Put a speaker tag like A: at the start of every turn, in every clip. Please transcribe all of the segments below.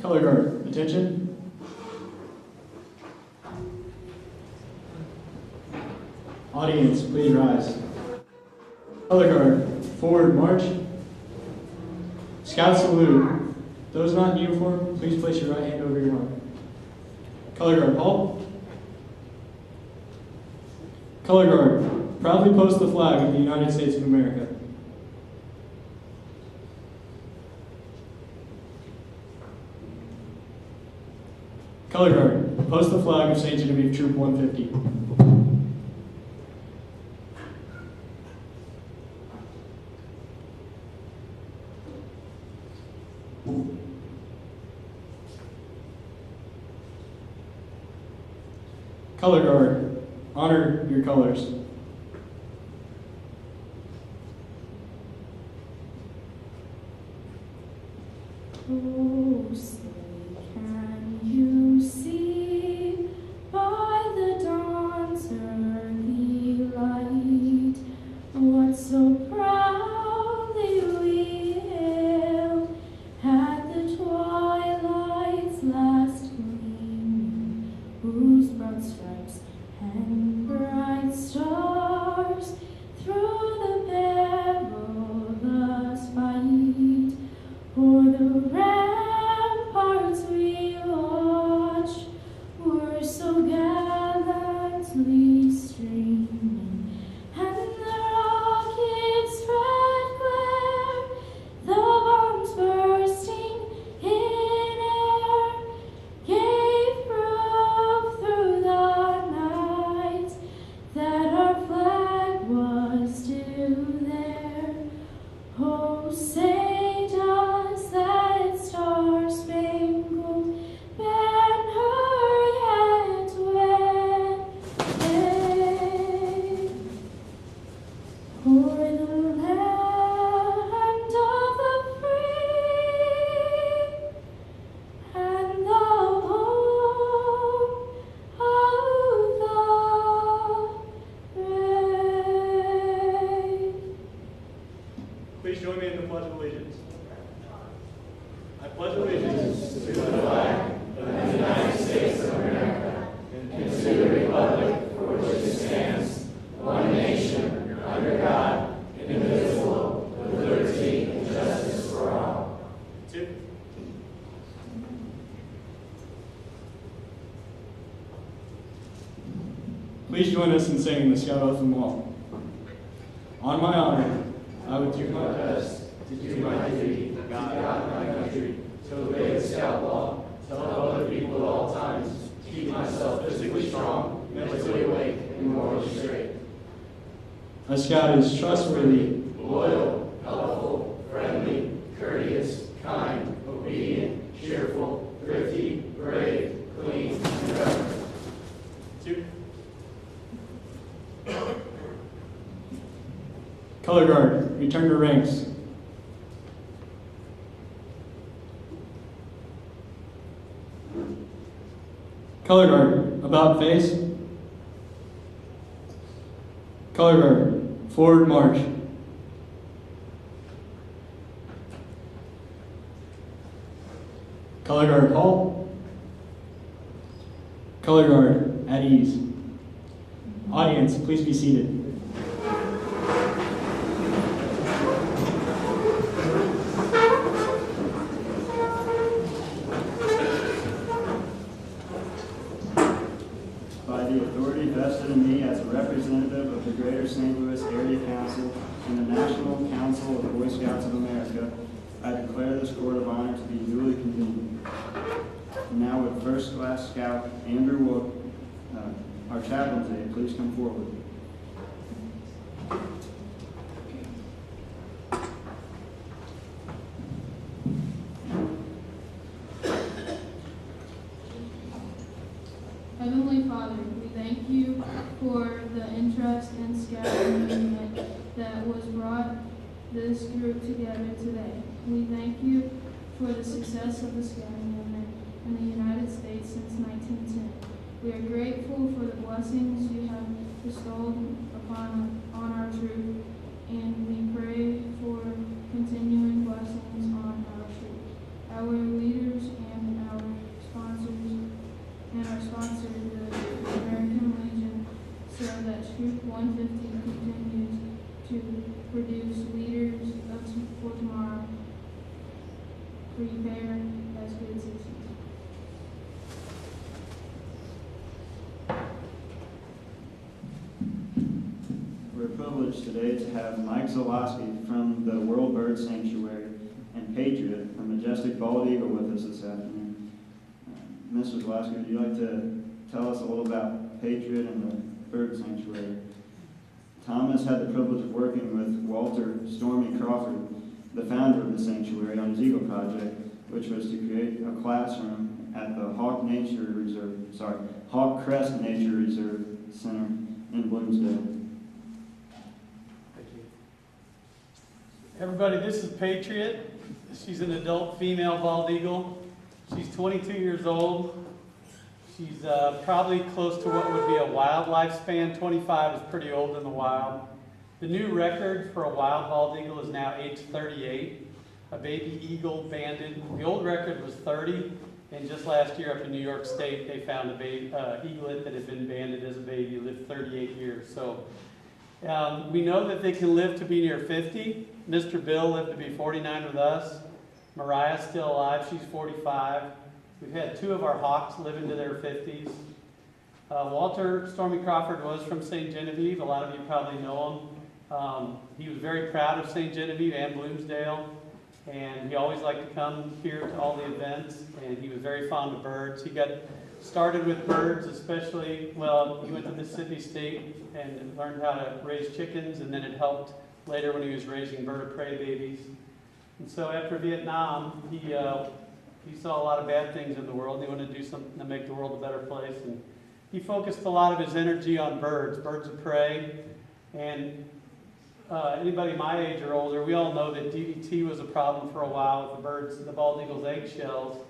A: Color guard, attention. Audience, please rise. Color guard, forward march. Scout salute. Those not in uniform, please place your right hand over your arm. Color guard, halt. Color guard, proudly post the flag of the United States of America. Color guard, post the flag of St. Genevieve Troop 150. Color guard, honor your colors.
B: Oh, say, can you see by the dawn's early light what so proudly we hailed at the twilight's last gleaming, whose broad stripes and bright stars through the perilous fight o'er the ramparts we watched were so gallantly streaming, and the rockets' red glare, the bombs bursting in air, gave proof through the night that our flag was still there. Oh, say does that star-spangled banner yet wave o'er the land of the free and the home of the brave?
A: Please join me in the Pledge of Allegiance. I pledge allegiance
C: To the flag of the United States of America and to the republic for which it stands, one nation, under God, indivisible, with liberty and justice for all.
A: Two. Please join us in singing the Scout Oath and Law. On my honor, I would do my best
C: To do my duty, to God and my country, to obey the Scout law, to help other people at all times, to keep myself physically strong, mentally awake, and morally straight.
A: A Scout is trustworthy,
C: Loyal, helpful, friendly, courteous, kind, obedient, cheerful, thrifty, brave, clean, and reverent.
A: Two. Color guard, return to ranks. Color guard, about face. Color guard, forward march. Color guard, halt. Color guard, at ease. Audience, please be seated.
D: By the authority vested in me as a representative of the Greater St. Louis Area Council and the National Council of Boy Scouts of America, I declare this Court of Honor to be duly convened. Now would First Class Scout Andrew Wook, our chaplain today, please come forward.
E: Heavenly Father, we thank you for the interest and scouting movement that was brought this group together today. We thank you for the success of the scouting movement in the United States since 1910. We are grateful for the blessings you have bestowed on our troop, and we pray for continuing blessings on our troop, our leaders, and prepare as good citizens.
D: We're privileged today to have Mike Zalowski from the World Bird Sanctuary and Patriot, a majestic bald eagle, with us this afternoon. Mr. Zalowski, would you like to tell us a little about Patriot and the Bird Sanctuary? Thomas had the privilege of working with Walter Stormy Crawford, the founder of the sanctuary, on his Eagle Project, which was to create a classroom at the Hawk Crest Nature Reserve Center in Bloomsdale.
F: Thank you. Everybody, this is Patriot. She's an adult female bald eagle. She's 22 years old. She's probably close to what would be a wild lifespan. 25 is pretty old in the wild. The new record for a wild bald eagle is now age 38. A baby eagle banded. The old record was 30, and just last year up in New York State, they found a baby eaglet that had been banded as a baby, lived 38 years. So we know that they can live to be near 50. Mr. Bill lived to be 49 with us. Mariah's still alive. She's 45. We've had two of our hawks live into their 50s. Walter Stormy Crawford was from St. Genevieve. A lot of you probably know him. He was very proud of St. Genevieve and Bloomsdale, and he always liked to come here to all the events, and he was very fond of birds. He got started with birds, especially, well, he went to Mississippi State and learned how to raise chickens, and then it helped later when he was raising bird of prey babies. And so after Vietnam, he saw a lot of bad things in the world, and he wanted to do something to make the world a better place. And he focused a lot of his energy on birds of prey. And anybody my age or older, we all know that DDT was a problem for a while with the birds, the bald eagle's eggshells.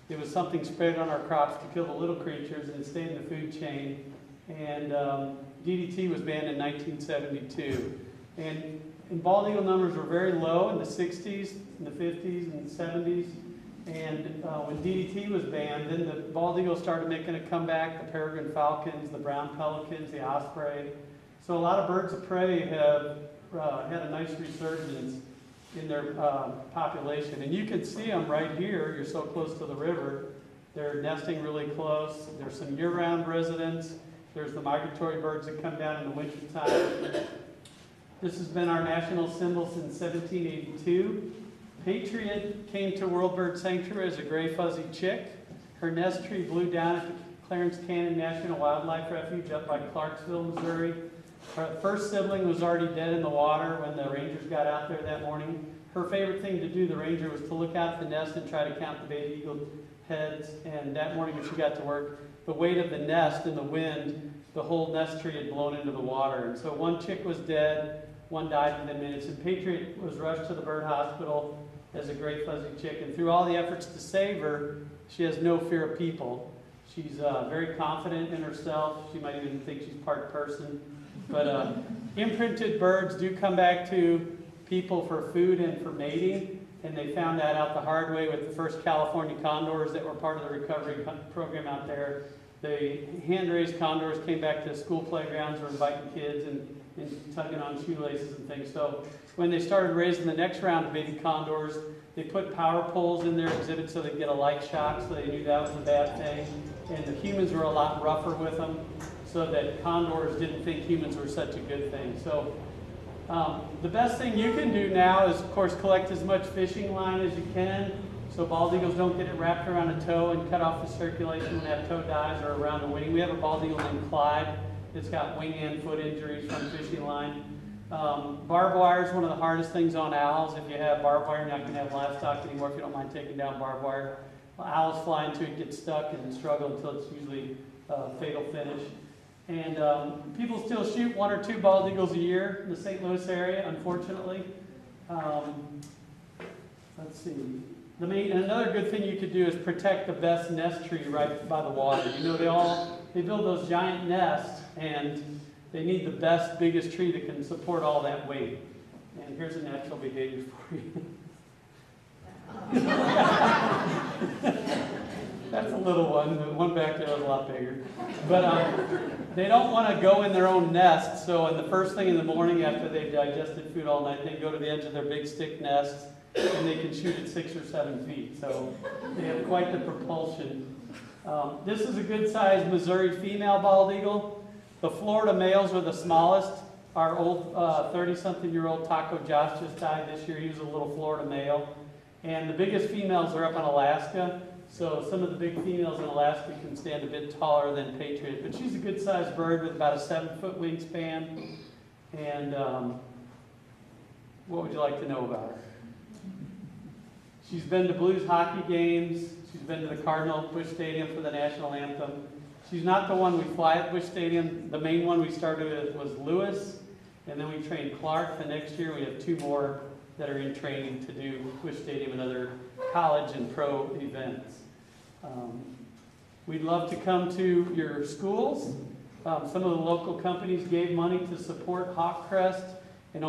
F: It was something sprayed on our crops to kill the little creatures, and it stayed in the food chain. And DDT was banned in 1972. And bald eagle numbers were very low in the 60s, in the 50s, and 70s. And when DDT was banned, then the bald eagles started making a comeback, the peregrine falcons, the brown pelicans, the osprey. So a lot of birds of prey have had a nice resurgence in their population. And you can see them right here. You're so close to the river. They're nesting really close. There's some year-round residents. There's the migratory birds that come down in the wintertime. This has been our national symbol since 1782. Patriot came to World Bird Sanctuary as a gray fuzzy chick. Her nest tree blew down at the Clarence Canyon National Wildlife Refuge up by Clarksville, Missouri. Her first sibling was already dead in the water when the rangers got out there that morning. Her favorite thing to do, the ranger, was to look out the nest and try to count the baby eagle heads. And that morning when she got to work, the weight of the nest and the wind, the whole nest tree had blown into the water. And so one chick was dead, one died within minutes, and Patriot was rushed to the bird hospital as a gray fuzzy chick. And through all the efforts to save her, she has no fear of people. She's very confident in herself. She might even think she's part person. But imprinted birds do come back to people for food and for mating, and they found that out the hard way with the first California condors that were part of the recovery program out there. The hand-raised condors came back to school playgrounds, were inviting kids and tugging on shoelaces and things. So when they started raising the next round of baby condors, they put power poles in their exhibit so they'd get a light shock, so they knew that was a bad thing. And the humans were a lot rougher with them, so that condors didn't think humans were such a good thing. So the best thing you can do now is, of course, collect as much fishing line as you can, so bald eagles don't get it wrapped around a toe and cut off the circulation when that toe dies, or around a wing. We have a bald eagle named Clyde that's got wing and foot injuries from fishing line. Barbed wire is one of the hardest things on owls. If you have barbed wire, you're not going to have livestock anymore if you don't mind taking down barbed wire. Owls fly into it, get stuck, and struggle until it's usually a fatal finish. And people still shoot 1 or 2 bald eagles a year in the St. Louis area, unfortunately. Let's see. Another good thing you could do is protect the best nest tree right by the water. You know, they build those giant nests, and they need the best, biggest tree that can support all that weight. And here's a natural behavior for you. That's a little one. The one back there was a lot bigger. But they don't want to go in their own nest. So in the first thing in the morning after they've digested food all night, they go to the edge of their big stick nests and they can shoot at 6 or 7 feet. So they have quite the propulsion. This is a good-sized Missouri female bald eagle. The Florida males are the smallest. Our old 30-something-year-old Taco Josh just died this year. He was a little Florida male. And the biggest females are up in Alaska. So some of the big females in Alaska can stand a bit taller than Patriot. But she's a good-sized bird with about a 7-foot wingspan. And what would you like to know about her? She's been to Blues hockey games. She's been to the Cardinal at Busch Stadium for the national anthem. She's not the one we fly at Busch Stadium. The main one we started with was Lewis, and then we trained Clark. The next year we have 2 more that are in training to do Busch Stadium and other college and pro events. We'd love to come to your schools. Some of the local companies gave money to support Hawkcrest, and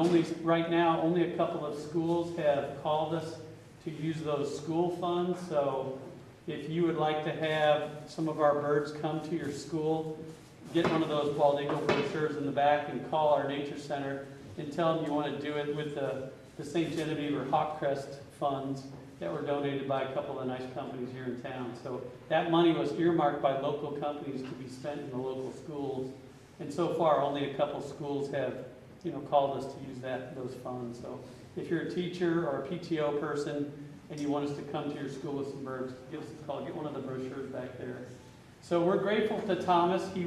F: right now only a couple of schools have called us to use those school funds. So if you would like to have some of our birds come to your school, get one of those bald eagle brochures in the back and call our nature center and tell them you want to do it with the St. Genevieve or Hawkcrest funds that were donated by a couple of nice companies here in town. So that money was earmarked by local companies to be spent in the local schools. And so far only a couple schools have called us to use those funds. So if you're a teacher or a PTO person and you want us to come to your school with some birds, give us a call. Get one of the brochures back there. So we're grateful to Thomas. He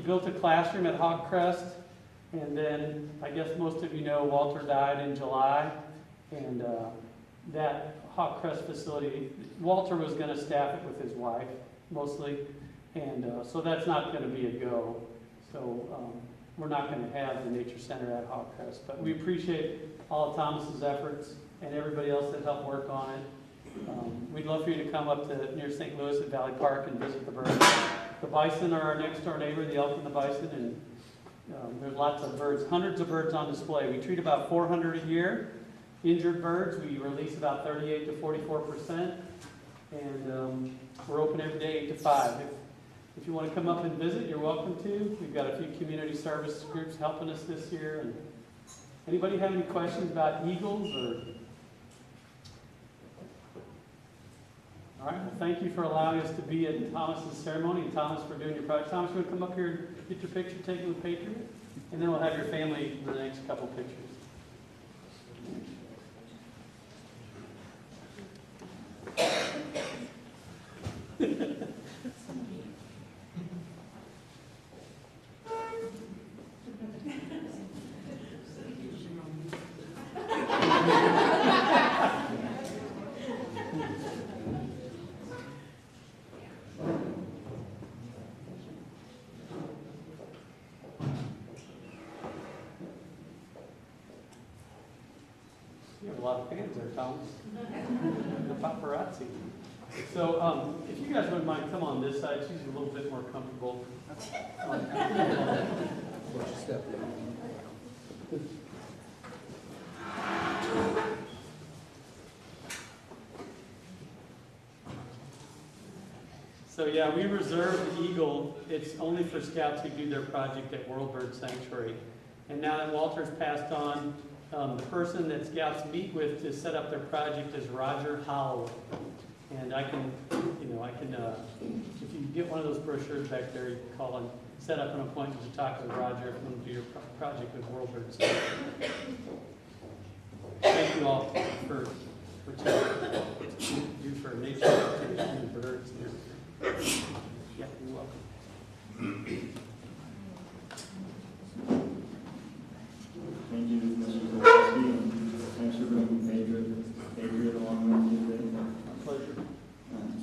F: built a classroom at Hawkcrest, and then I guess most of you know Walter died in July, and that Hawkcrest facility, Walter was going to staff it with his wife mostly, and so that's not going to be a go. So we're not going to have the Nature Center at Hawkcrest, but we appreciate all of Thomas's efforts and everybody else that helped work on it. We'd love for you to come up to near St. Louis at Valley Park and visit the birds. The bison are our next door neighbor, the elk and the bison, and there's lots of birds, hundreds of birds on display. We treat about 400 a year. Injured birds, we release about 38 to 44%, and we're open every day 8 to 5. If you want to come up and visit, you're welcome to. We've got a few community service groups helping us this year. And anybody have any questions about eagles? All right, well, thank you for allowing us to be at Thomas's ceremony, and Thomas for doing your project. Thomas, you want to come up here and get your picture taken with Patriot? And then we'll have your family for the next couple pictures. You have a lot of fans there, Thomas. The paparazzi. So, if you guys wouldn't mind, come on this side. She's a little bit more comfortable. So yeah, we reserve the eagle. It's only for scouts who do their project at World Bird Sanctuary. And now that Walter's passed on, the person that scouts meet with to set up their project is Roger Holloway. And I can, if you get one of those brochures back there, you can call and set up an appointment to talk with Roger if you want to do your project with World Bird Sanctuary. Thank you all for what you do for nature and birds. Yeah, you're welcome.
D: Thank you, Mr. Kowalski, and thanks for bringing Patriot along with you today.
F: My pleasure.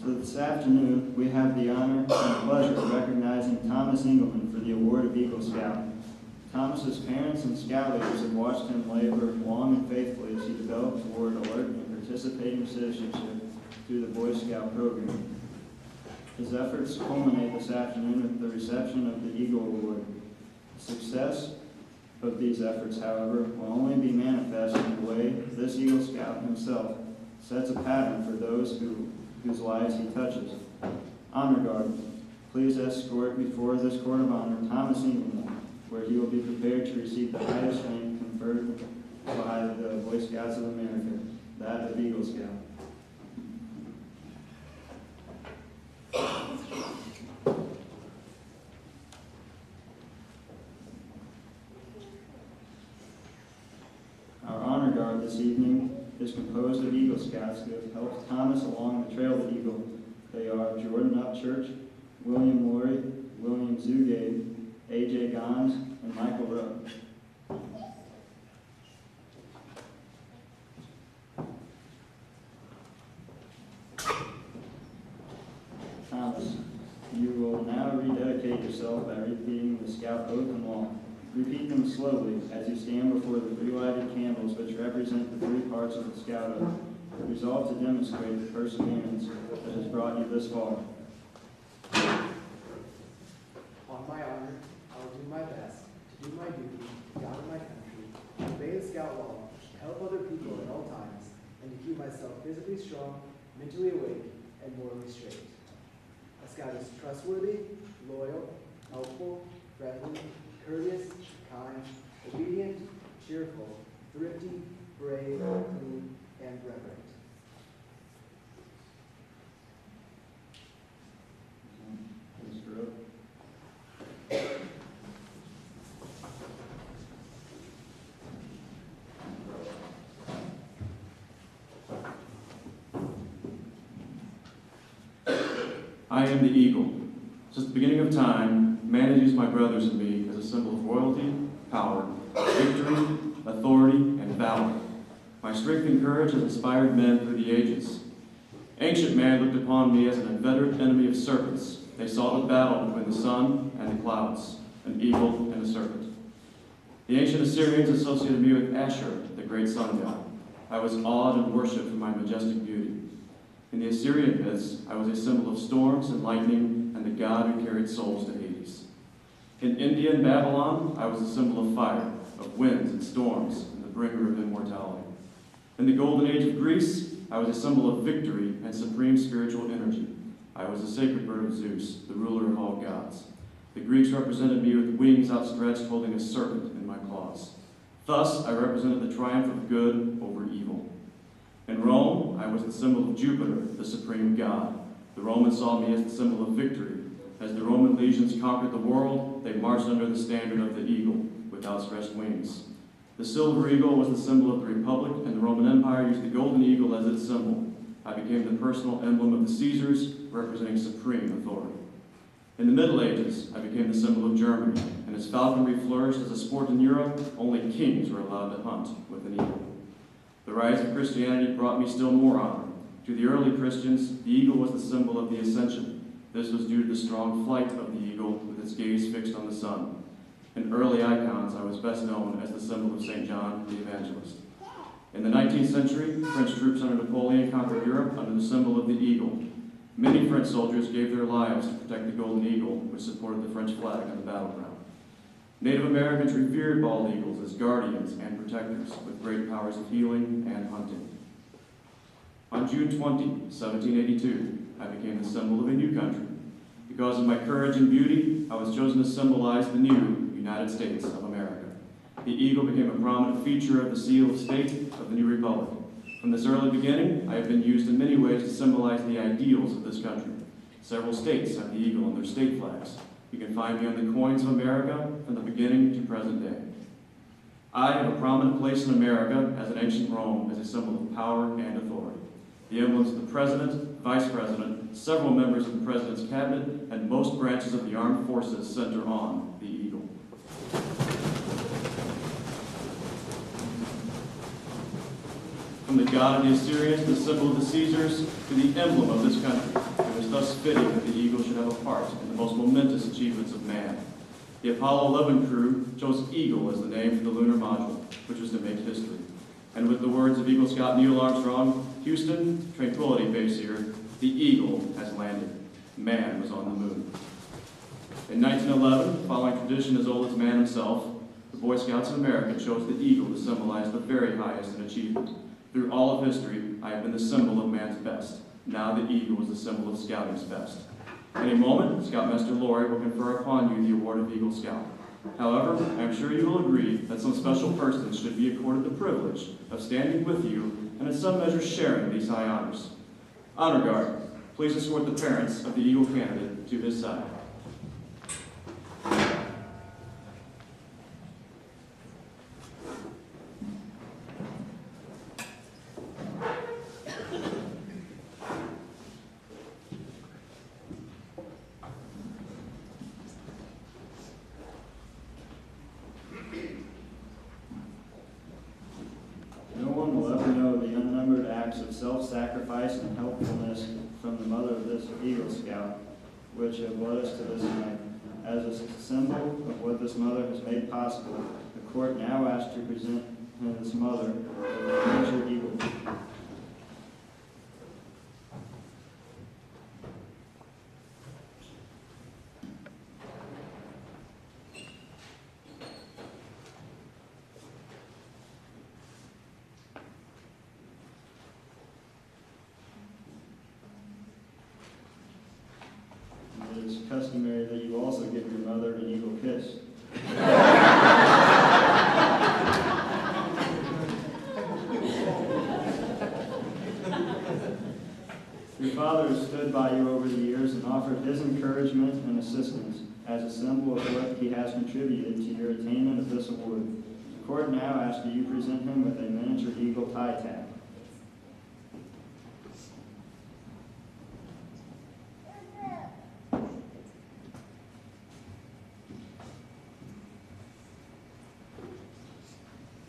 D: So this afternoon, we have the honor and pleasure of recognizing Thomas Engelmann for the award of Eagle Scout. Thomas's parents and scout leaders have watched him labor long and faithfully as he developed toward alert and participating citizenship through the Boy Scout program. His efforts culminate this afternoon with the reception of the Eagle Award. The success of these efforts, however, will only be manifest in the way this Eagle Scout himself sets a pattern for those whose lives he touches. Honor Guard, please escort before this court of honor Thomas Engelmann, where he will be prepared to receive the highest rank conferred by the Boy Scouts of America. that of Eagle Scout. Our honor guard this evening is composed of Eagle Scouts who have helped Thomas along the trail of the Eagle. They are Jordan Upchurch, William Laurie, William Zugade, A.J. Gons, and Michael Rowe. Thomas, you will now rededicate yourself by repeating the Scout oath and law. Repeat them slowly as you stand before the three lighted candles which represent the three parts of the Scout oath. Resolve to demonstrate the perseverance that has brought you this far.
C: On my honor, I will do my best to do my duty to God and my country, to obey the Scout law, to help other people at all times, and to keep myself physically strong, mentally awake, and morally straight. A Scout is trustworthy, loyal, helpful, friendly, courteous, kind, obedient, cheerful, thrifty, brave, clean, and reverent.
D: Mr. Rowe.
A: I am the eagle. Since the beginning of time, man has used my brothers and me as a symbol of royalty, power, victory, authority, and valor. My strength and courage has inspired men through the ages. Ancient man looked upon me as an inveterate enemy of serpents. They saw the battle between the sun and the clouds, an eagle and a serpent. The ancient Assyrians associated me with Ashur, the great sun god. I was awed and worshipped for my majestic beauty. In the Assyrian myths, I was a symbol of storms and lightning and the god who carried souls to Hades. In India and Babylon, I was a symbol of fire, of winds and storms, and the bringer of immortality. In the golden age of Greece, I was a symbol of victory and supreme spiritual energy. I was the sacred bird of Zeus, the ruler of all gods. The Greeks represented me with wings outstretched, holding a serpent in my claws. Thus, I represented the triumph of good over evil. In Rome, I was the symbol of Jupiter, the supreme god. The Romans saw me as the symbol of victory. As the Roman legions conquered the world, they marched under the standard of the eagle, with outstretched wings. The silver eagle was the symbol of the Republic, and the Roman Empire used the golden eagle as its symbol. I became the personal emblem of the Caesars, representing supreme authority. In the Middle Ages, I became the symbol of Germany, and as falconry flourished as a sport in Europe, only kings were allowed to hunt with an eagle. The rise of Christianity brought me still more honor. To the early Christians, the eagle was the symbol of the ascension. This was due to the strong flight of the eagle with its gaze fixed on the sun. In early icons, I was best known as the symbol of St. John the Evangelist. In the 19th century, French troops under Napoleon conquered Europe under the symbol of the eagle. Many French soldiers gave their lives to protect the golden eagle, which supported the French flag on the battleground. Native Americans revered bald eagles as guardians and protectors with great powers of healing and hunting. On June 20, 1782, I became the symbol of a new country. Because of my courage and beauty, I was chosen to symbolize the new United States of America. The eagle became a prominent feature of the seal of state of the new republic. From this early beginning, I have been used in many ways to symbolize the ideals of this country. Several states have the eagle on their state flags. You can find me on the coins of America from the beginning to present day. I have a prominent place in America as in ancient Rome as a symbol of power and authority. The emblems of the president, vice president, several members of the president's cabinet, and most branches of the armed forces center on the eagle. From the god of the Assyrians, the symbol of the Caesars, to the emblem of this country, it was thus fitting that the eagle should have a part in the most momentous achievements of man. The Apollo 11 crew chose Eagle as the name for the lunar module, which was to make history. And with the words of Eagle Scout Neil Armstrong, Houston, tranquility base here, the Eagle has landed. Man was on the moon. In 1911, following tradition as old as man himself, the Boy Scouts of America chose the eagle to symbolize the very highest in achievement. Through all of history, I have been the symbol of man's best. Now the eagle is the symbol of scouting's best. In a moment, Scoutmaster Laurie will confer upon you the award of Eagle Scout. However, I am sure you will agree that some special persons should be accorded the privilege of standing with you and in some measure sharing these high honors. Honor Guard, please escort the parents of the Eagle candidate to his side.
D: No one will ever know the unnumbered acts of self-sacrifice and helpfulness from the mother of this Eagle Scout, which have led us to this night. As a symbol of what this mother has made possible, the court now asks to present his mother with a miniature eagle. It is customary that you also give your mother an eagle kiss. Your father has stood by you over the years and offered his encouragement and assistance as a symbol of what he has contributed to your attainment of this award. The court now asks that you present him with a miniature eagle tie tag.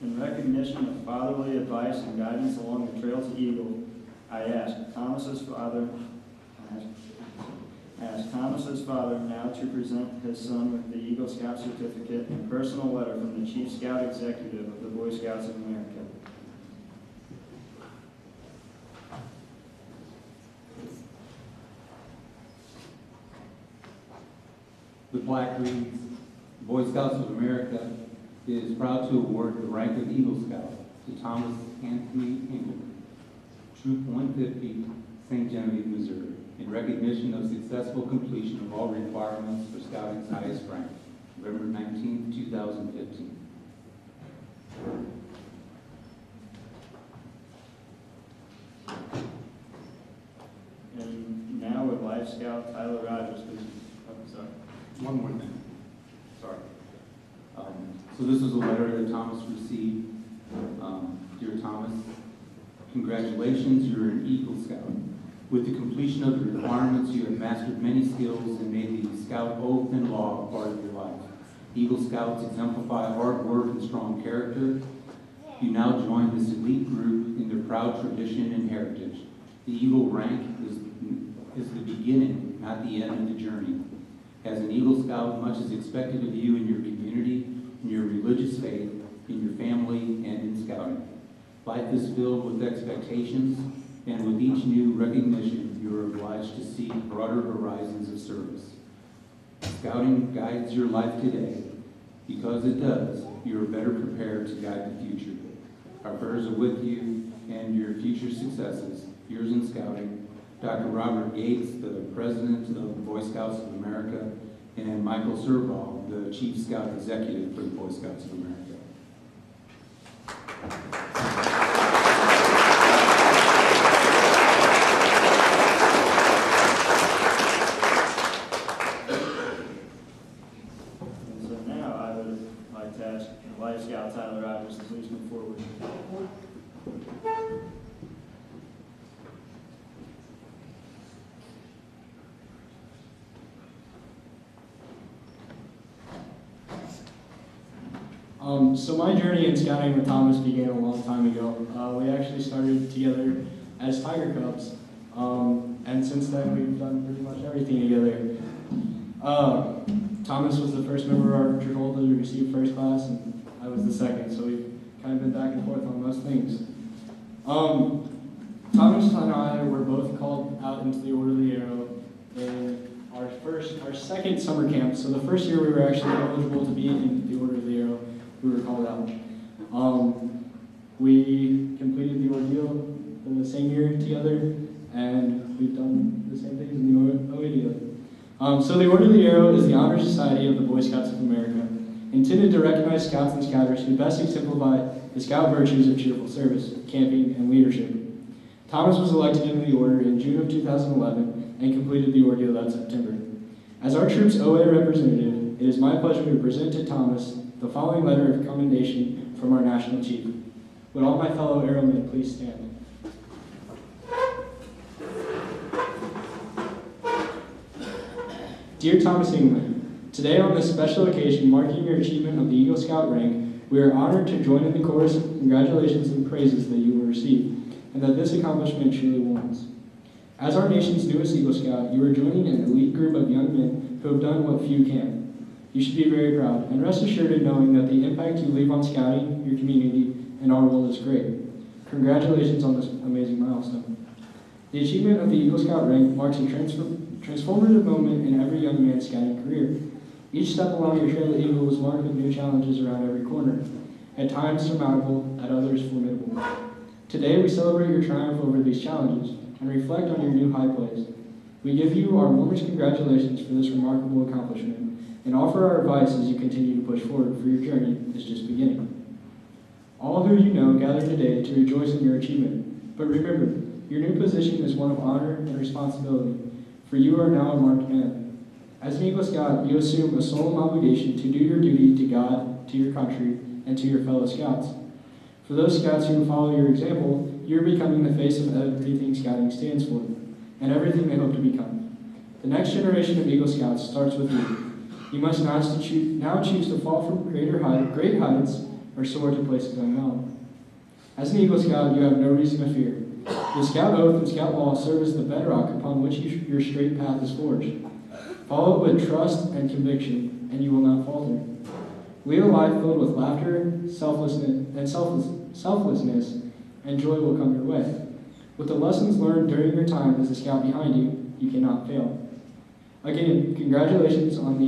D: In recognition of fatherly advice and guidance along the trail to Eagle, I ask Thomas's father now to present his son with the Eagle Scout certificate and personal letter from the Chief Scout Executive of the Boy Scouts of America.
G: The plaque reads, Boy Scouts of America is proud to award the rank of Eagle Scout to Thomas Anthony Engelmann, Troop 150, St. Genevieve, Missouri, in recognition of successful completion of all requirements for Scouting's highest rank, November 19, 2015.
D: And now would Life Scout Tyler Rogers please? Oh, sorry.
G: One more thing. Sorry. So this is a letter that Thomas received. Dear Thomas, congratulations, you're an Eagle Scout. With the completion of the requirements, you have mastered many skills and made the Scout oath and law a part of your life. Eagle Scouts exemplify hard work and strong character. You now join this elite group in their proud tradition and heritage. The Eagle rank is the beginning, not the end of the journey. As an Eagle Scout, much is expected of you in your community, in your religious faith, in your family, and in Scouting. Life is filled with expectations, and with each new recognition, you are obliged to seek broader horizons of service. Scouting guides your life today. Because it does, you are better prepared to guide the future. Our prayers are with you and your future successes. Yours in Scouting, Dr. Robert Gates, the President of the Boy Scouts of America, and Michael Serval, the Chief Scout Executive for the Boy Scouts of America.
D: And so now I would like to ask Life Scout Tyler Rogers to please come forward.
H: So my journey in Scouting with Thomas began a long time ago. We actually started together as Tiger Cubs, and since then we've done pretty much everything together. Thomas was the first member of our patrol to receive first class, and I was the second, so we've kind of been back and forth on most things. Thomas and I were both called out into the Order of the Arrow in our second summer camp. So the first year we were actually eligible to be in the Order of the Arrow, we were called out. We completed the ordeal in the same year together, and we've done the same things in the OA together. So the Order of the Arrow is the honor society of the Boy Scouts of America, intended to recognize scouts and scouters who best exemplify the Scout virtues of cheerful service, camping, and leadership. Thomas was elected into the order in June of 2011 and completed the ordeal that September. As our troop's OA representative, it is my pleasure to present to Thomas the following letter of commendation from our National Chief. Would all my fellow airmen please stand? Dear Thomas Engelmann, today on this special occasion marking your achievement of the Eagle Scout rank, we are honored to join in the chorus of congratulations and praises that you will receive, and that this accomplishment truly warrants. As our nation's newest Eagle Scout, you are joining an elite group of young men who have done what few can. You should be very proud, and rest assured in knowing that the impact you leave on scouting, your community, and our world is great. Congratulations on this amazing milestone. The achievement of the Eagle Scout rank marks a transformative moment in every young man's scouting career. Each step along your trail of Eagle was marked with new challenges around every corner, at times surmountable, at others formidable. Today we celebrate your triumph over these challenges and reflect on your new high place. We give you our warmest congratulations for this remarkable accomplishment and offer our advice as you continue to push forward, for your journey is just beginning. All who you know gather today to rejoice in your achievement, but remember, your new position is one of honor and responsibility, for you are now a marked man. As an Eagle Scout, you assume a solemn obligation to do your duty to God, to your country, and to your fellow Scouts. For those Scouts who follow your example, you're becoming the face of everything Scouting stands for, and everything they hope to become. The next generation of Eagle Scouts starts with you. You must now choose to fall from great heights or soar to places unknown. As an Eagle Scout, you have no reason to fear. The Scout Oath and Scout Law serve as the bedrock upon which your straight path is forged. Follow it with trust and conviction, and you will not falter. Lead a life filled with laughter, selflessness, and joy will come your way. With the lessons learned during your time as a Scout behind you, you cannot fail. Again, congratulations on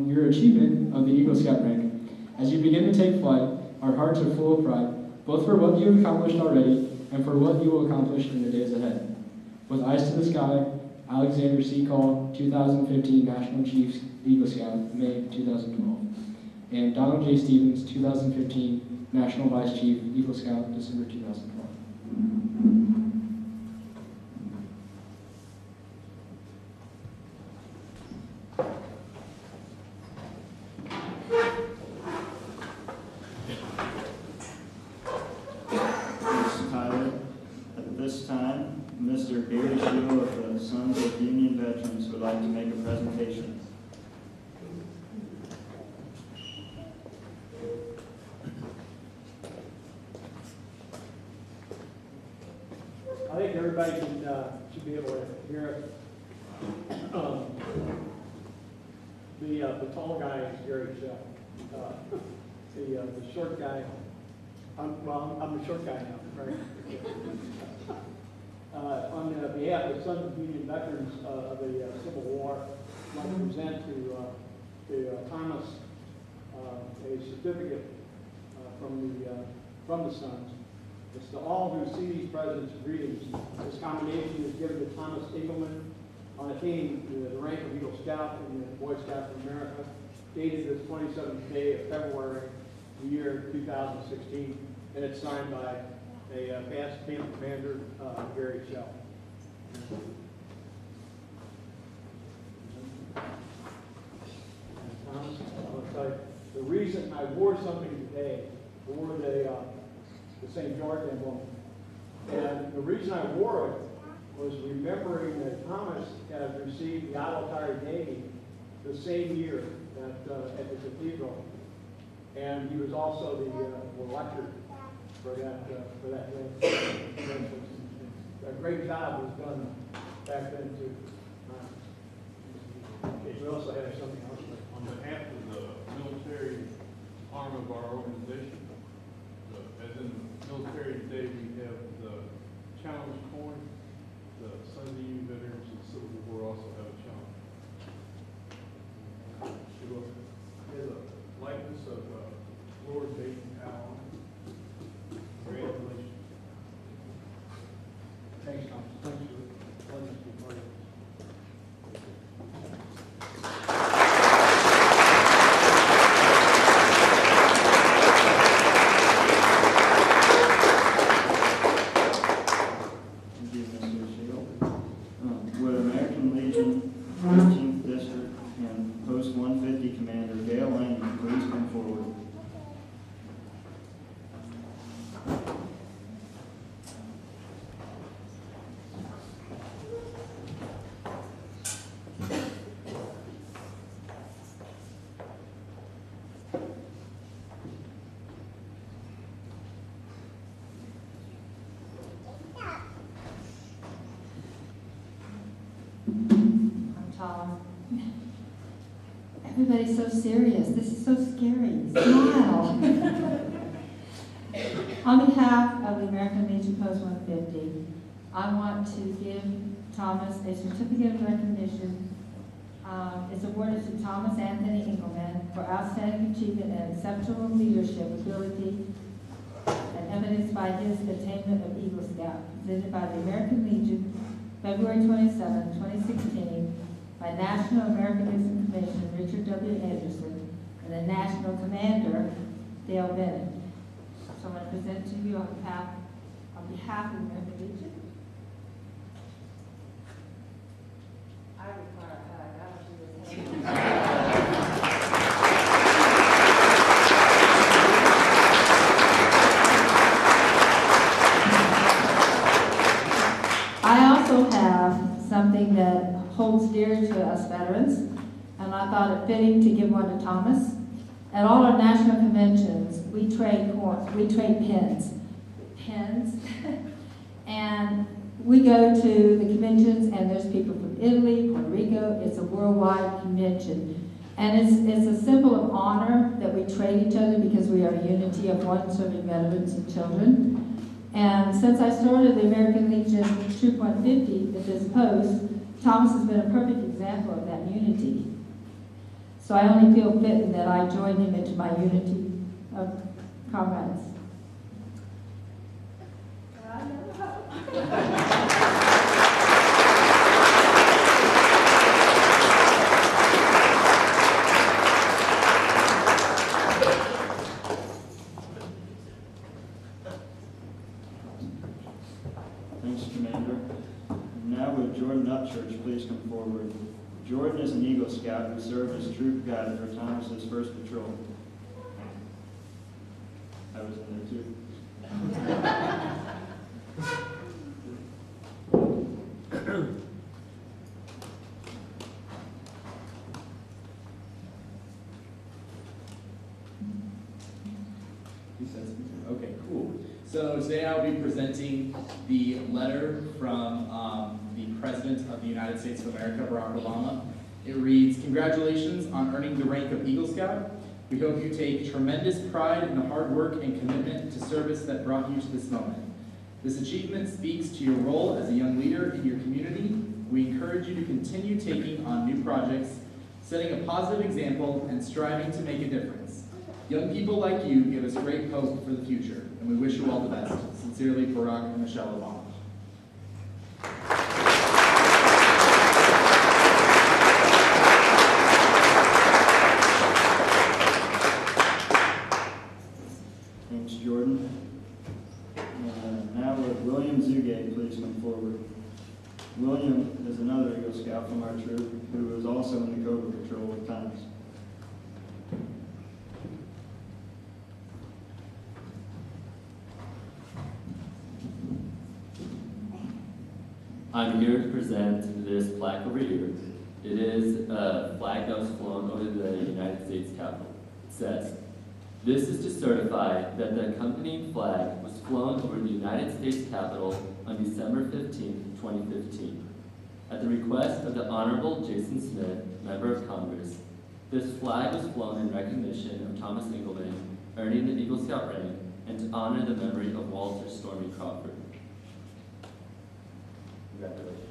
H: your achievement of the Eagle Scout rank. As you begin to take flight, our hearts are full of pride, both for what you have accomplished already and for what you will accomplish in the days ahead. With eyes to the sky, Alexander C. Call, 2015 National Chief Eagle Scout, May 2012. And Donald J. Stevens, 2015 National Vice Chief Eagle Scout, December 2012.
D: Mr. Tyler, at this time, Mr. Gary Shield of the Sons of Union Veterans would like to make a presentation.
I: I think everybody should be able to hear it. The tall guy is Gary Shell. The short guy, I'm the short guy now, right? On behalf of the Sons of Union Veterans of the Civil War, I'd like to present to Thomas a certificate from the Sons. It's to all who see these presidents' greetings. This commendation is given to Thomas Engelmann on attaining the rank of Eagle Scout in the Boy Scouts of America, dated this 27th day of February, the year 2016, and it's signed by a past camp commander, Gary Shell. Thomas, I'll tell you, the reason I wore something today, I wore the St. George emblem. And the reason I wore it was remembering that Thomas had received the Idle Navy the same year at the cathedral. And he was also the lecturer for that day. A great job was done back then too. We also have something else.
J: On behalf of the military arm of our organization, as in the military today, we have the challenge coin. The Sons of Union Veterans of the Civil War also have a challenge. There's a likeness of Lord Dayton Powell. Congratulations.
I: Thanks, Thomas. Thank you.
K: Tom. Everybody's so serious. This is so scary. Smile. On behalf of the American Legion Post 150, I want to give Thomas a certificate of recognition. It's awarded to Thomas Anthony Engelmann for outstanding achievement and exceptional leadership ability and evidenced by his attainment of Eagle Scout, presented by the American Legion, February 27, 2016, by National Americanism Commission Richard W. Anderson and the National Commander Dale Bennett. So I'm going to present to you on behalf of the American Legion. I require a hug. I don't do this. I also have something that holds dear to us veterans, and I thought it fitting to give one to Thomas. At all our national conventions, we trade pens, and we go to the conventions, and there's people from Italy, Puerto Rico. It's a worldwide convention, and it's a symbol of honor that we trade each other because we are a unity of one serving veterans and children. And since I started the American Legion Troop 150 at this post, Thomas has been a perfect example of that unity. So I only feel fitting that I join him into my unity of comrades.
D: Thanks, Commander. Now would Jordan Upchurch please come forward. Jordan is an Eagle Scout who served as troop guide for Thomas's first patrol. I was in there too.
L: Okay, cool. So today I'll be presenting the letter from the President of the United States of America, Barack Obama. It reads, "Congratulations on earning the rank of Eagle Scout. We hope you take tremendous pride in the hard work and commitment to service that brought you to this moment. This achievement speaks to your role as a young leader in your community. We encourage you to continue taking on new projects, setting a positive example, and striving to make a difference. Young people like you give us great hope for the future, and we wish you all the best. Sincerely, Barack and Michelle Obama."
D: Thanks, Jordan. Now would William Zugate please come forward. William is another Eagle Scout from our troop who is also in the Cobra Patrol with Thomas.
M: I'm here to present this plaque over here. It is a flag that was flown over the United States Capitol. It says, "This is to certify that the accompanying flag was flown over the United States Capitol on December 15, 2015. At the request of the Honorable Jason Smith, Member of Congress, this flag was flown in recognition of Thomas Engelmann earning the Eagle Scout rank and to honor the memory of Walter Stormy Crawford." Congratulations.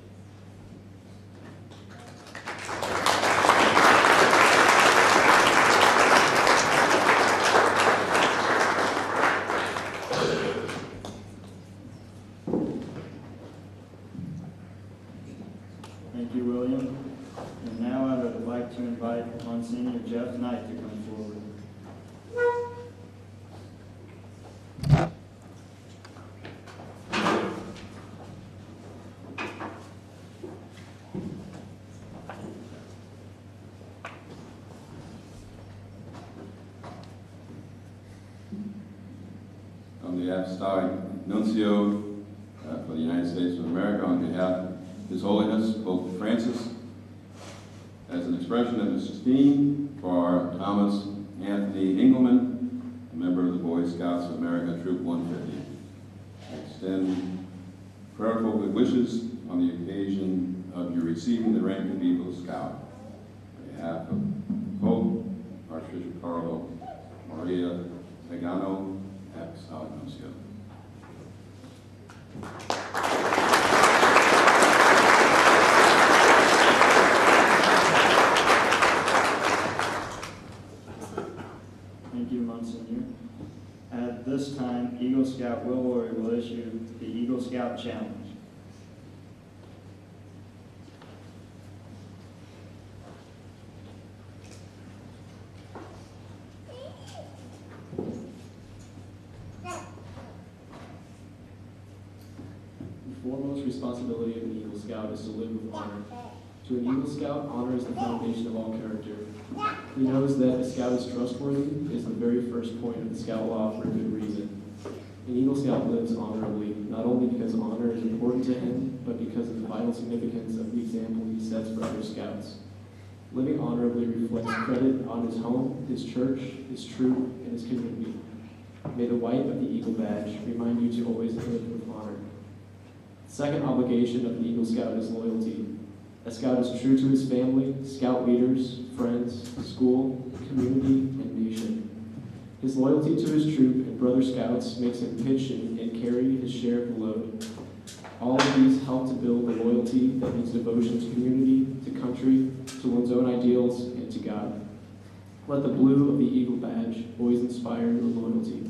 D: Thank you, William. And now I would like to invite Monsignor Jeff Knight to come forward.
N: On the Apostolic Nuncio for the United States of America, on behalf of His Holiness Pope Francis, as an expression of his esteem for Thomas Anthony Engelmann, a member of the Boy Scouts of America, Troop 150. I extend prayerful good wishes on the occasion of your receiving the rank of Eagle Scout. On behalf of Pope Archbishop Carlo Maria Pagano, Apostolic Nuncio.
D: Thank you, Monsignor. At this time, Eagle Scout Will Lori will issue the Eagle Scout Challenge.
H: The foremost responsibility of an Eagle Scout is to live with honor. To an Eagle Scout, honor is the foundation of all character. He knows that a scout is trustworthy is the very first point of the Scout Law for a good reason. An Eagle Scout lives honorably, not only because honor is important to him, but because of the vital significance of the example he sets for other Scouts. Living honorably reflects credit on his home, his church, his troop, and his community. May the white of the Eagle Badge remind you to always live with honor. The second obligation of an Eagle Scout is loyalty. A Scout is true to his family, Scout leaders, friends, school, community, and nation. His loyalty to his troop and brother Scouts makes him pitch and carry his share of the load. All of these help to build the loyalty that means devotion to community, to country, to one's own ideals, and to God. Let the blue of the Eagle Badge always inspire your loyalty.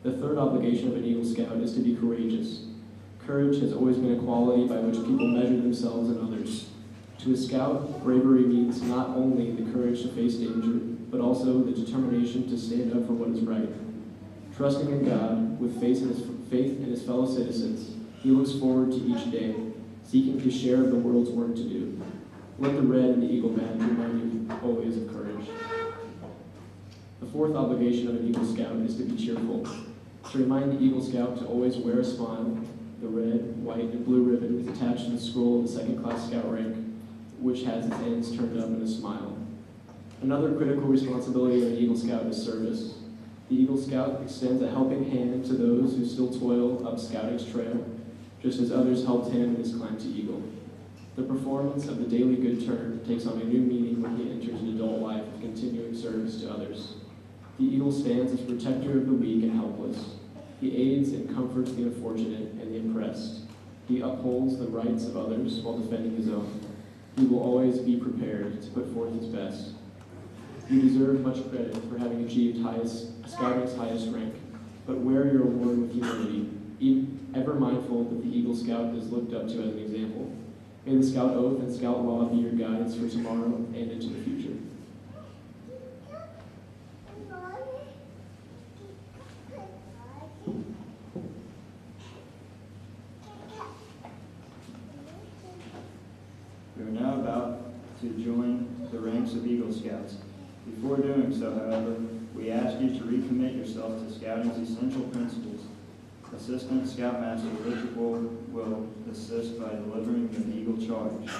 H: The third obligation of an Eagle Scout is to be courageous. Courage has always been a quality by which people measure themselves and others. To a Scout, bravery means not only the courage to face danger, but also the determination to stand up for what is right. Trusting in God, with faith in his fellow citizens, he looks forward to each day, seeking his share of the world's work to do. Let the red in the Eagle Badge remind you always of courage. The fourth obligation of an Eagle Scout is to be cheerful. To remind the Eagle Scout to always wear a smile, the red, white, and blue ribbon is attached to the scroll of the second-class Scout rank, which has its ends turned up in a smile. Another critical responsibility of an Eagle Scout is service. The Eagle Scout extends a helping hand to those who still toil up Scouting's trail, just as others helped him in his climb to Eagle. The performance of the daily good turn takes on a new meaning when he enters an adult life of continuing service to others. The Eagle stands as protector of the weak and helpless. He aids and comforts the unfortunate and the oppressed. He upholds the rights of others while defending his own. He will always be prepared to put forth his best. You deserve much credit for having achieved Scouting's highest rank, but wear your award with humility, ever mindful that the Eagle Scout is looked up to as an example. May the Scout Oath and Scout Law be your guides for tomorrow and into the future.
D: We are now about to join the ranks of Eagle Scouts. Before doing so, however, we ask you to recommit yourself to Scouting's essential principles. Assistant Scoutmaster Richard will assist by delivering the Eagle Charge.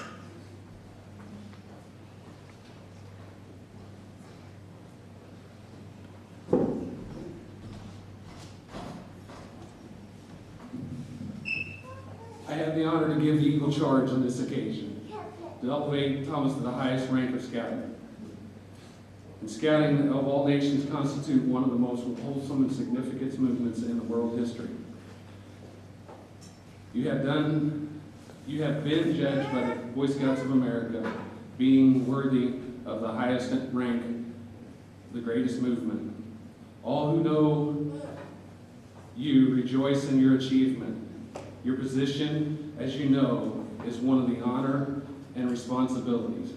O: I have the honor to give the Eagle Charge on this occasion, to elevate Thomas to the highest rank of Scouting. And Scouting of all nations constitute one of the most wholesome and significant movements in the world history. You have been judged by the Boy Scouts of America being worthy of the highest rank, the greatest movement. All who know you rejoice in your achievement. Your position, as you know, is one of the honor and responsibilities.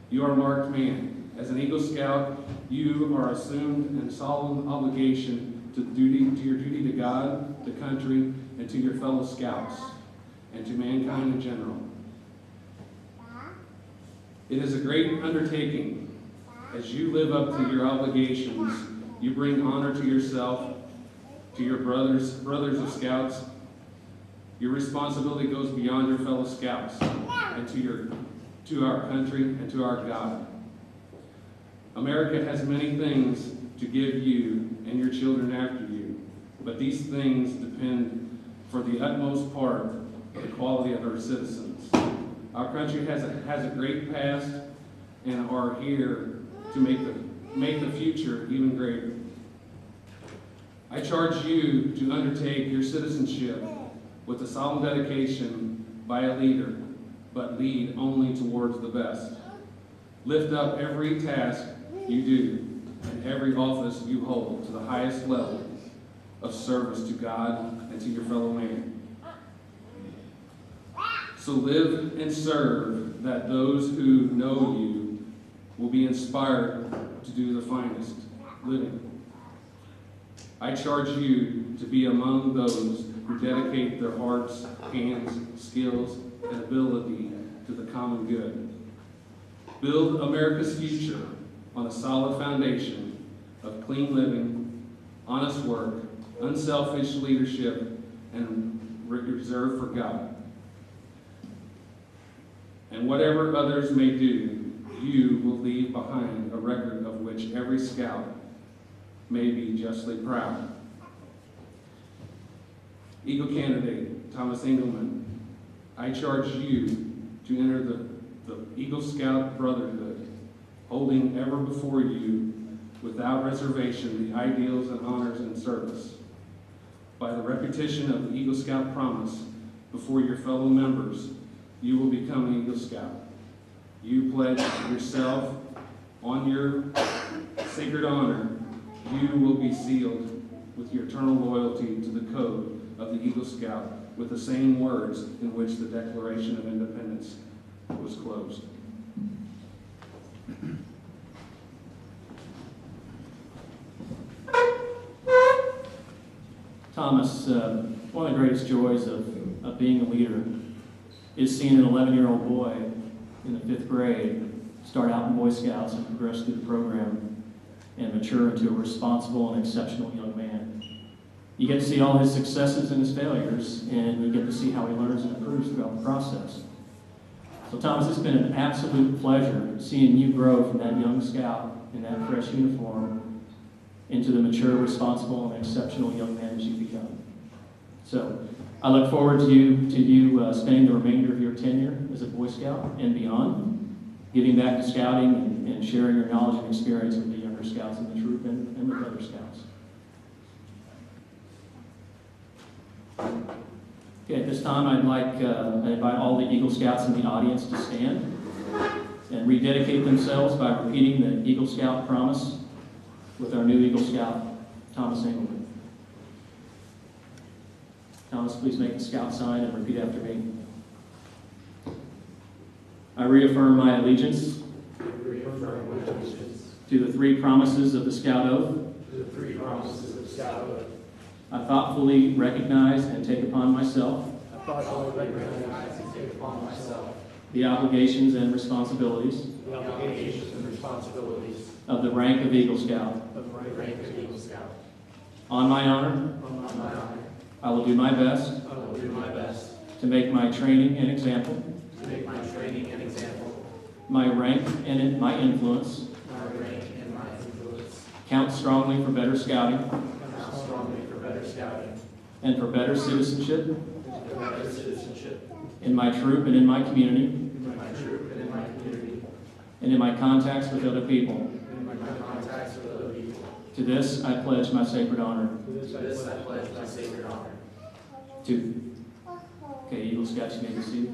O: You are a marked man. As an Eagle Scout, you are assumed in solemn obligation to your duty to God, to country, and to your fellow Scouts, and to mankind in general. It is a great undertaking. As you live up to your obligations, you bring honor to yourself, to your brothers of Scouts. Your responsibility goes beyond your fellow Scouts and to our country and to our God. America has many things to give you and your children after you, but these things depend for the utmost part of the quality of our citizens. Our country has a great past and are here to make the future even greater. I charge you to undertake your citizenship with a solemn dedication by a leader, but lead only towards the best. Lift up every task you do and every office you hold to the highest level of service to God and to your fellow man. So live and serve that those who know you will be inspired to do the finest living. I charge you to be among those who dedicate their hearts, hands, skills, and ability to the common good. Build America's future on a solid foundation of clean living, honest work, unselfish leadership, and reserve for God. And whatever others may do, you will leave behind a record of which every scout may be justly proud. Eagle candidate Thomas Engelmann, I charge you to enter the Eagle Scout Brotherhood, holding ever before you, without reservation, the ideals and honors and service. By the repetition of the Eagle Scout promise before your fellow members, you will become an Eagle Scout. You pledge yourself on your sacred honor. You will be sealed with your eternal loyalty to the code of the Eagle Scout with the same words in which the Declaration of Independence was closed.
P: Thomas, one of the greatest joys of being a leader is seeing an 11-year-old boy in the 5th grade start out in Boy Scouts and progress through the program and mature into a responsible and exceptional young man. You get to see all his successes and his failures, and you get to see how he learns and improves throughout the process. So Thomas, it's been an absolute pleasure seeing you grow from that young scout in that fresh uniform into the mature, responsible, and exceptional young man that you've become. So I look forward to you spending the remainder of your tenure as a Boy Scout and beyond, giving back to scouting and sharing your knowledge and experience with the younger scouts in the troop and with other scouts. Okay, at this time I'd like to invite all the Eagle Scouts in the audience to stand and rededicate themselves by repeating the Eagle Scout promise with our new Eagle Scout, Thomas Engelmann. Thomas, please make the Scout sign and repeat after me. I reaffirm my allegiance to the 3 promises of the Scout Oath. I thoughtfully recognize and take upon myself the obligations and responsibilities of the rank of Eagle Scout. On my honor, I will do my best to make my training an example, my rank and my influence count strongly for better scouting and for better citizenship in my troop and in my community and in my contacts with other people. To this I pledge my sacred honor. Okay, Eagle Scouts, you may be seated.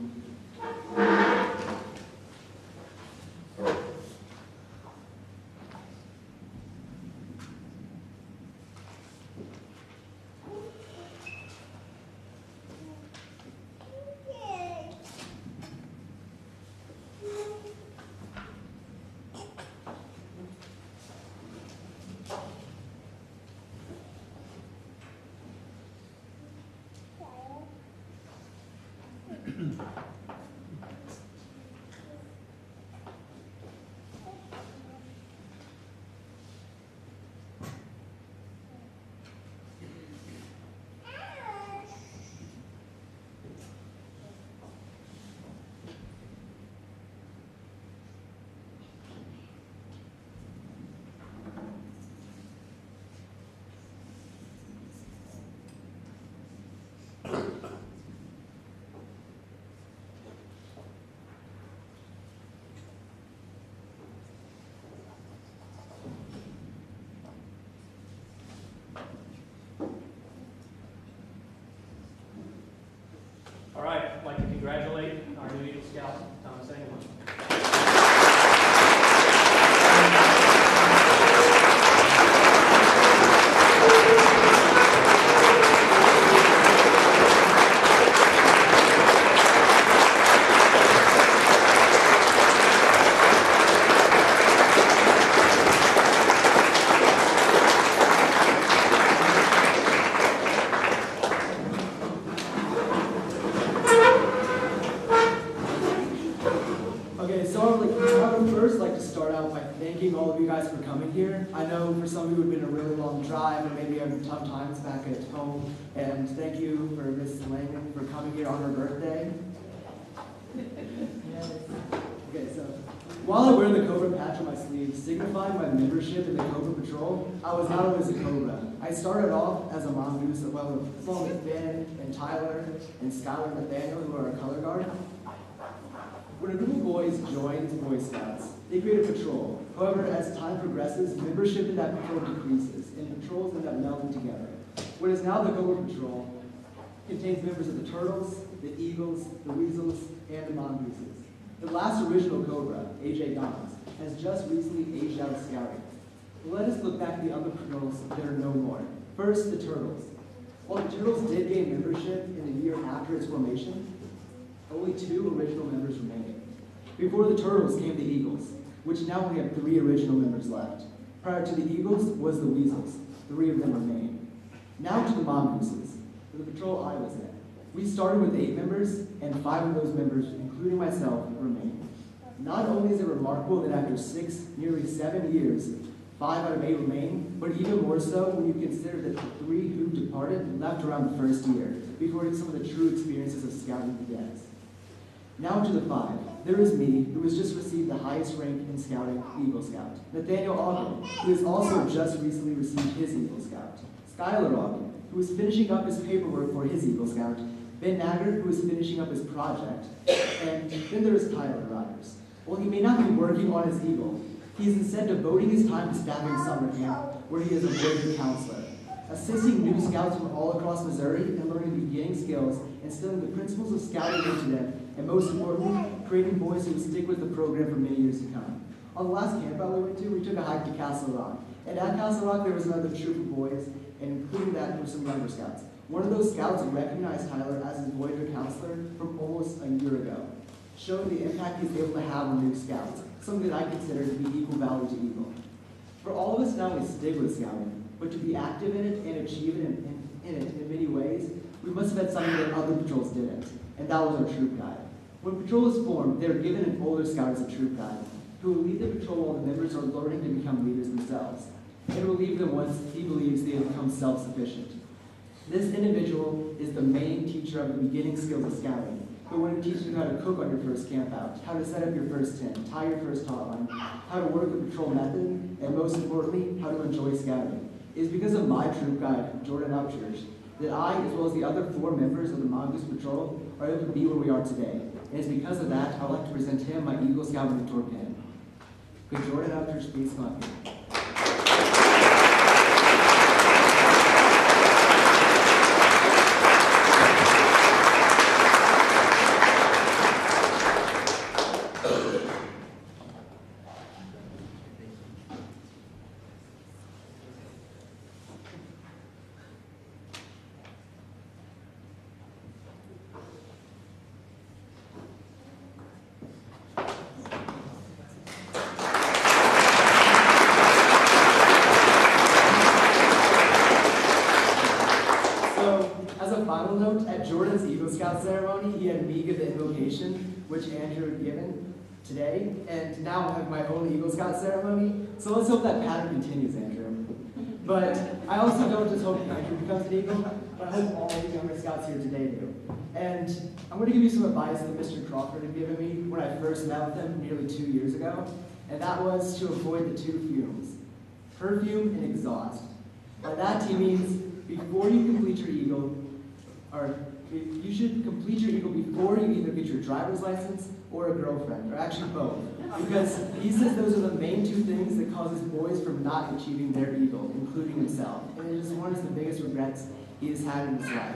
P: All right, I'd like to congratulate our new Eagle Scout, Thomas Engelmann.
Q: Okay, so I would first like to start out by thanking all of you guys for coming here. I know for some of you it would have been a really long drive, or maybe having tough times back at home. And thank you for Mrs. Langman for coming here on her birthday. Okay, so while I wear the Cobra patch on my sleeve, signifying my membership in the Cobra Patrol, I was not always a Cobra. I started off as a mongoose, along with Ben and Tyler and Skylar and Nathaniel, who are our color guard. When a group of boys joins Boy Scouts, they create a patrol. However, as time progresses, membership in that patrol decreases, and patrols end up melding together. What is now the Cobra Patrol contains members of the Turtles, the Eagles, the Weasels, and the Mongooses. The last original Cobra, A.J. Dons, has just recently aged out of scouting. Let us look back at the other patrols that are no more. First, the Turtles. While the Turtles did gain membership in the year after its formation, only 2 original members remained. Before the Turtles came the Eagles, which now only have 3 original members left. Prior to the Eagles was the Weasels. 3 of them remain. Now to the Mongooses, the patrol I was in. We started with 8 members, and 5 of those members, including myself, remain. Not only is it remarkable that after 6, nearly 7 years, 5 out of 8 remain, but even more so when you consider that the 3 who departed left around the first year, before some of the true experiences of scouting begins. Now to the 5. There is me, who has just received the highest rank in scouting, Eagle Scout. Nathaniel Ogden, who has also just recently received his Eagle Scout. Skylar Ogden, who is finishing up his paperwork for his Eagle Scout. Ben Naggard, who is finishing up his project. And then there is Tyler Rogers. While he may not be working on his Eagle, he is instead devoting his time to staffing summer camp, where he is a voyager counselor, assisting new scouts from all across Missouri and learning beginning skills, instilling the principles of scouting into them, and most importantly, creating boys who will stick with the program for many years to come. On the last camp out we went to, we took a hike to Castle Rock. And at Castle Rock, there was another troop of boys, and including that were some younger scouts. One of those scouts recognized Tyler as his voyager counselor from almost a year ago, showing the impact he's able to have on new scouts, something that I consider to be equal value to equal. For all of us now, we stick with scouting, but to be active in it and achieve it in many ways, we must have had something that other patrols didn't, and that was our troop guide. When patrol is formed, they are given an older scout as a troop guide, who will lead the patrol while the members are learning to become leaders themselves, and will leave them once he believes they have become self-sufficient. This individual is the main teacher of the beginning skills of scouting, who will teach you how to cook on your first camp out, how to set up your first tent, tie your first taut line, how to work the patrol method, and most importantly, how to enjoy scouting. It is because of my troop guide, Jordan Upchurch, that I, as well as the other 4 members of the Mongoose Patrol, are able to be where we are today. And it's because of that, I would like to present him my Eagle Scout mentor pin. Could Jordan Upchurch please come up here? Final note, at Jordan's Eagle Scout ceremony, he had me give the invocation, which Andrew had given today, and now I have my own Eagle Scout ceremony, so let's hope that pattern continues, Andrew. But I also don't just hope Andrew becomes an Eagle, but I hope all the younger Scouts here today do. And I'm going to give you some advice that Mr. Crawford had given me when I first met with him nearly 2 years ago, and that was to avoid the 2 fumes, perfume and exhaust. By that he means before you complete your Eagle, or you should complete your Eagle before you either get your driver's license or a girlfriend, or actually both. Because he says those are the main 2 things that causes boys from not achieving their Eagle, including himself. And it is one of the biggest regrets he has had in his life.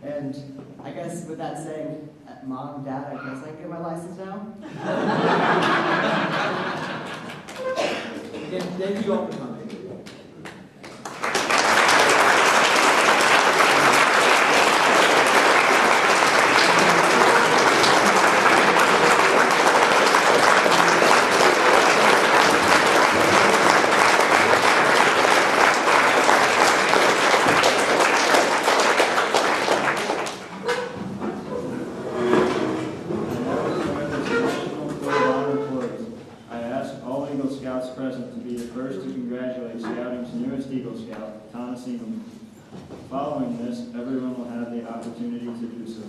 Q: And I guess with that saying, Mom, Dad, I guess I can get my license now? Again, thank you all for coming.
D: Present to be the first to congratulate Scouting's newest Eagle Scout, Thomas Engelmann. Following this, everyone will have the opportunity to do so.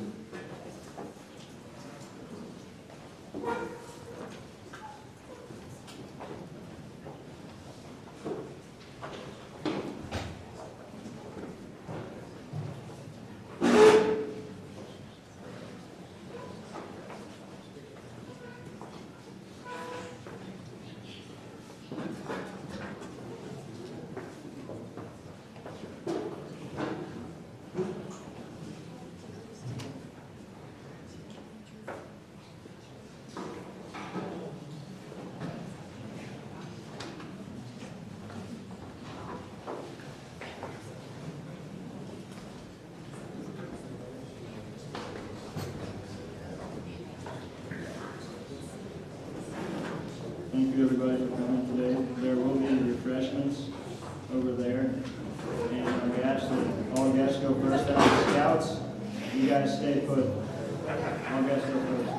D: Thank you everybody for coming today. There will be refreshments over there. And all guests go first. Out of the Scouts, you guys stay put. All guests go first.